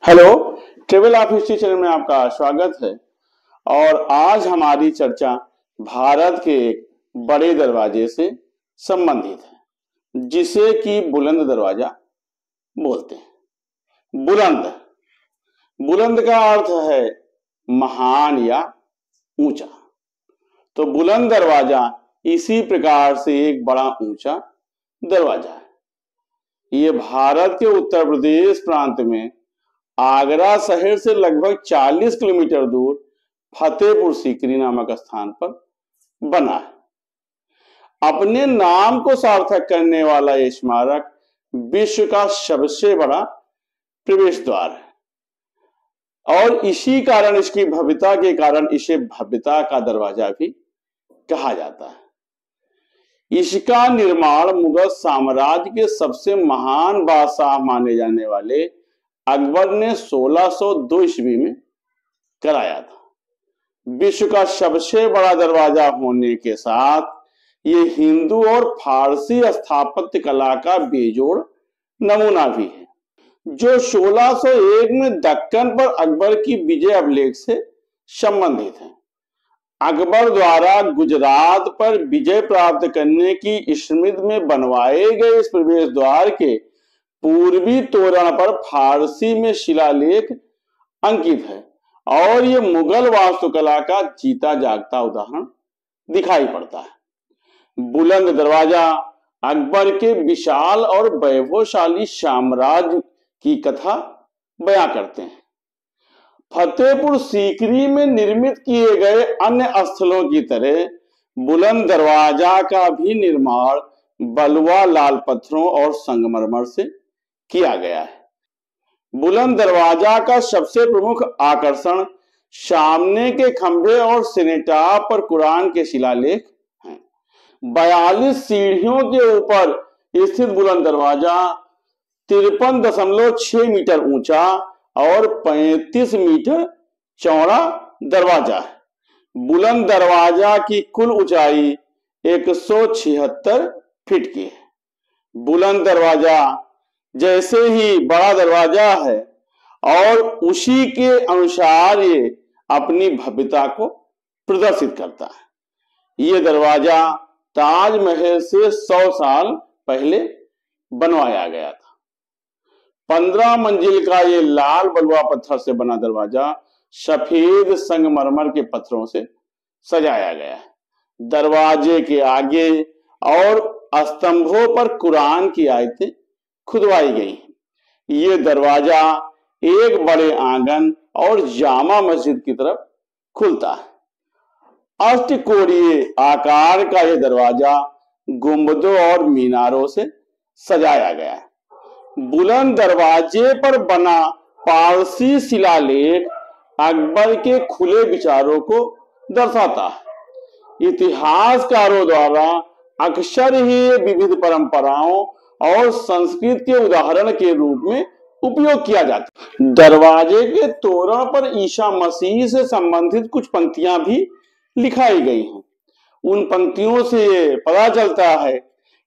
Hello, travel of history channel में आपका स्वागत है। और आज हमारी चर्चा भारत के एक बड़े दरवाजे से संबंधित है, जिसे कि बुलंद दरवाजा बोलते हैं। बुलंद बुलंद का अर्थ है महान या ऊंचा। तो बुलंद दरवाजा इसी प्रकार से एक बड़ा ऊंचा दरवाजा है। ये भारत के उत्तर प्रदेश प्रांत में आगरा शहर से लगभग 40 किलोमीटर दूर फतेहपुर सीकरी नामक स्थान पर बना है। अपने नाम को सार्थक करने वाला यह स्मारक विश्व का सबसे बड़ा प्रवेश द्वार है और इसी कारण, इसकी भव्यता के कारण इसे भव्यता का दरवाजा भी कहा जाता है। इसका निर्माण मुगल साम्राज्य के सबसे महान बादशाह माने जाने वाले अकबर ने 1602 ईस्वी में कराया था। विश्व का सबसे बड़ा दरवाजा होने के साथ ये हिंदू और फारसी स्थापत्य कला का बेजोड़ नमूना भी है, जो 1601 में दक्कन पर अकबर की विजय अभिलेख से संबंधित है। अकबर द्वारा गुजरात पर विजय प्राप्त करने की स्मृति में बनवाए गए इस प्रवेश द्वार के पूर्वी तोरण पर फारसी में शिलालेख अंकित है और ये मुगल वास्तुकला का जीता जागता उदाहरण दिखाई पड़ता है। बुलंद दरवाजा अकबर के विशाल और वैभवशाली साम्राज्य की कथा बयां करते हैं। फतेहपुर सीकरी में निर्मित किए गए अन्य स्थलों की तरह बुलंद दरवाजा का भी निर्माण बलुआ, लाल पत्थरों और संगमरमर से किया गया है। बुलंद दरवाजा का सबसे प्रमुख आकर्षण सामने के खंभे और सिनेटाप पर कुरान के शिलालेख हैं। 42 सीढ़ियों के ऊपर स्थित बुलंद दरवाजा 53.6 मीटर ऊंचा और 35 मीटर चौड़ा दरवाजा है। बुलंद दरवाजा की कुल ऊंचाई 176 फीट की है। बुलंद दरवाजा जैसे ही बड़ा दरवाजा है और उसी के अनुसार ये अपनी भव्यता को प्रदर्शित करता है। ये दरवाजा ताजमहल से 100 साल पहले बनवाया गया था। 15 मंजिल का ये लाल बलुआ पत्थर से बना दरवाजा सफेद संगमरमर के पत्थरों से सजाया गया है। दरवाजे के आगे और स्तंभों पर कुरान की आयतें खुदवाई गई। ये दरवाजा एक बड़े आंगन और जामा मस्जिद की तरफ खुलता है। अष्टकोणीय आकार का यह दरवाजा गुंबदों और मीनारों से सजाया गया है। बुलंद दरवाजे पर बना पारसी शिलालेख अकबर के खुले विचारों को दर्शाता है। इतिहासकारों द्वारा अक्सर ही विविध परंपराओं और संस्कृत के उदाहरण के रूप में उपयोग किया जाता है। दरवाजे के तोरण पर ईसा मसीह से संबंधित कुछ पंक्तियां भी लिखाई गई हैं। उन पंक्तियों से पता चलता है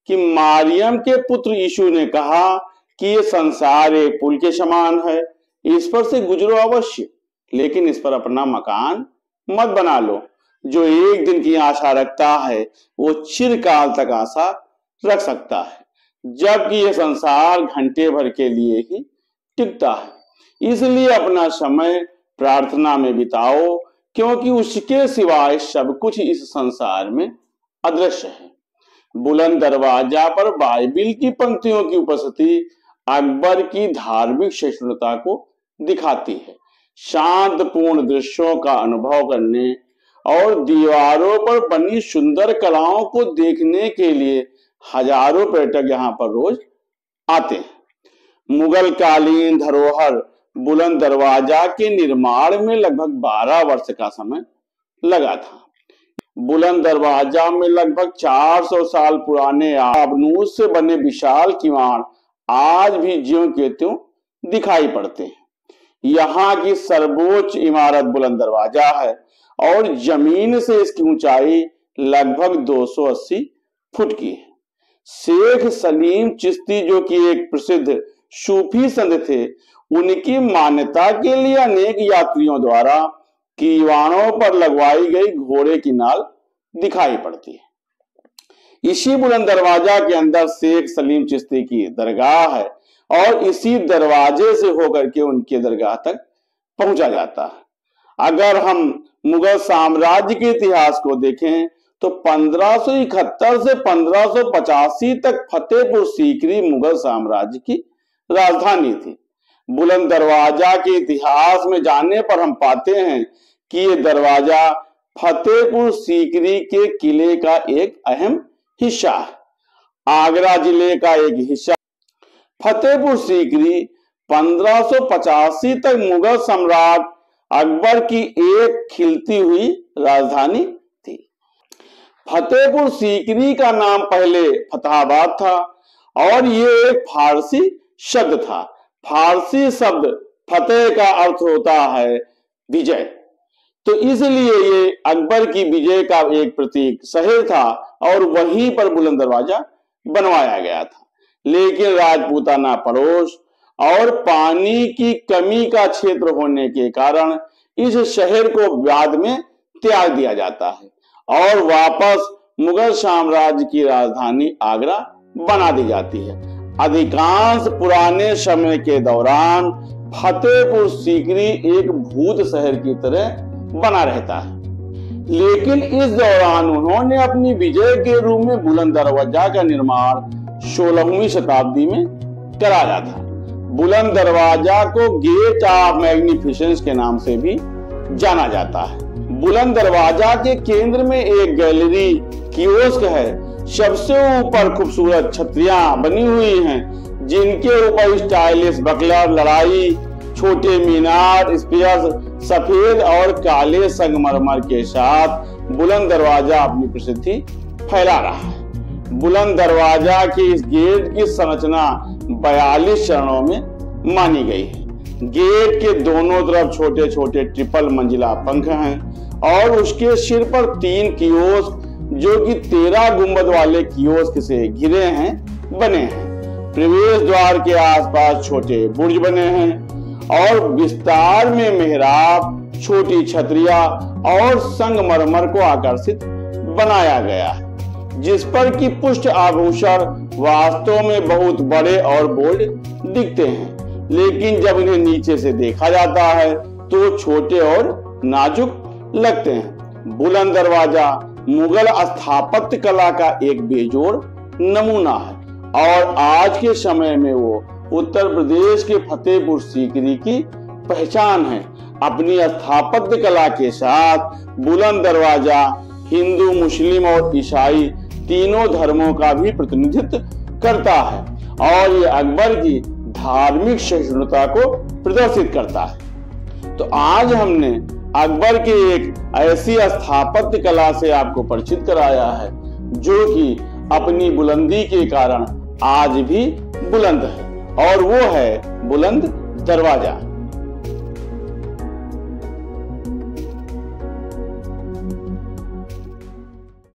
कि मारियम के पुत्र यीशु ने कहा कि ये संसार एक पुल के समान है, इस पर से गुजरो अवश्य, लेकिन इस पर अपना मकान मत बना लो। जो एक दिन की आशा रखता है वो चिरकाल तक आशा रख सकता है, जबकि यह संसार घंटे भर के लिए ही टिकता है। इसलिए अपना समय प्रार्थना में बिताओ, क्योंकि उसके सिवाय सब कुछ इस संसार में अदृश्य है। बुलंद दरवाजा पर बाइबिल की पंक्तियों की उपस्थिति अकबर की धार्मिक सहिष्णुता को दिखाती है। शांतपूर्ण दृश्यों का अनुभव करने और दीवारों पर बनी सुंदर कलाओं को देखने के लिए हजारों पर्यटक यहाँ पर रोज आते हैं। मुगल कालीन धरोहर बुलंद दरवाजा के निर्माण में लगभग 12 वर्ष का समय लगा था। बुलंद दरवाजा में लगभग 400 साल पुराने आबनूस से बने विशाल किवाड़ आज भी ज्यों के त्यों दिखाई पड़ते हैं। यहाँ की सर्वोच्च इमारत बुलंद दरवाजा है और जमीन से इसकी ऊंचाई लगभग 280 फुट की है। शेख सलीम चिश्ती, जो कि एक प्रसिद्ध सूफी संत थे, उनकी मान्यता के लिए अनेक यात्रियों द्वारा कीवाणों पर लगवाई गई घोड़े की नाल दिखाई पड़ती है। इसी बुलंद दरवाजा के अंदर शेख सलीम चिश्ती की दरगाह है और इसी दरवाजे से होकर के उनके दरगाह तक पहुंचा जाता है। अगर हम मुगल साम्राज्य के इतिहास को देखें तो 1571 से 1585 तक फतेहपुर सीकरी मुगल साम्राज्य की राजधानी थी। बुलंद दरवाजा के इतिहास में जानने पर हम पाते हैं कि ये दरवाजा फतेहपुर सीकरी के किले का एक अहम हिस्सा है। आगरा जिले का एक हिस्सा फतेहपुर सीकरी 1585 तक मुगल सम्राट अकबर की एक खिलती हुई राजधानी थी। फतेहपुर सीकरी का नाम पहले फतेहाबाद था और ये एक फारसी शब्द था। फारसी शब्द फतेह का अर्थ होता है विजय, तो इसलिए ये अकबर की विजय का एक प्रतीक शहर था और वहीं पर बुलंद दरवाजा बनवाया गया था। लेकिन राजपूताना पड़ोस और पानी की कमी का क्षेत्र होने के कारण इस शहर को बाद में त्याग दिया जाता है और वापस मुगल साम्राज्य की राजधानी आगरा बना दी जाती है। अधिकांश पुराने समय के दौरान फतेहपुर सीकरी एक भूत शहर की तरह बना रहता है, लेकिन इस दौरान उन्होंने अपनी विजय के रूप में बुलंद दरवाजा का निर्माण 16वीं शताब्दी में कराया था। बुलंद दरवाजा को गेट ऑफ मैग्निफिसेंस के नाम से भी जाना जाता है। बुलंद दरवाजा के केंद्र में एक गैलरी कियोस्क है। सबसे ऊपर खूबसूरत छतरियां बनी हुई हैं जिनके ऊपर स्टाइलिश बकलर, लड़ाई, छोटे मीनार, स्पीयर्स, सफेद और काले संगमरमर के साथ बुलंद दरवाजा अपनी प्रसिद्धि फैला रहा है। बुलंद दरवाजा के इस गेट की संरचना 42 चरणों में मानी गई है। गेट के दोनों तरफ छोटे छोटे ट्रिपल मंजिला पंख हैं और उसके सिर पर 3 कियोस्क जो कि 13 गुंबद वाले कियोस्क से घिरे हैं बने हैं। प्रवेश द्वार के आसपास छोटे बुर्ज बने हैं और विस्तार में मेहराब, छोटी छतरियां और संगमरमर को आकर्षित बनाया गया है, जिस पर कि पुष्ट आभूषण वास्तव में बहुत बड़े और बोल्ड दिखते हैं, लेकिन जब इन्हें नीचे से देखा जाता है तो छोटे और नाजुक लगते हैं। बुलंद दरवाजा मुगल स्थापत्य कला का एक बेजोड़ नमूना है और आज के समय में वो उत्तर प्रदेश के फतेहपुर सीकरी की पहचान है। अपनी स्थापत्य कला के साथ बुलंद दरवाजा हिंदू, मुस्लिम और ईसाई तीनों धर्मों का भी प्रतिनिधित्व करता है और ये अकबर की धार्मिक सहिष्णुता को प्रदर्शित करता है। तो आज हमने अकबर की एक ऐसी स्थापत्य कला से आपको परिचित कराया है जो कि अपनी बुलंदी के कारण आज भी बुलंद है और वो है बुलंद दरवाजा।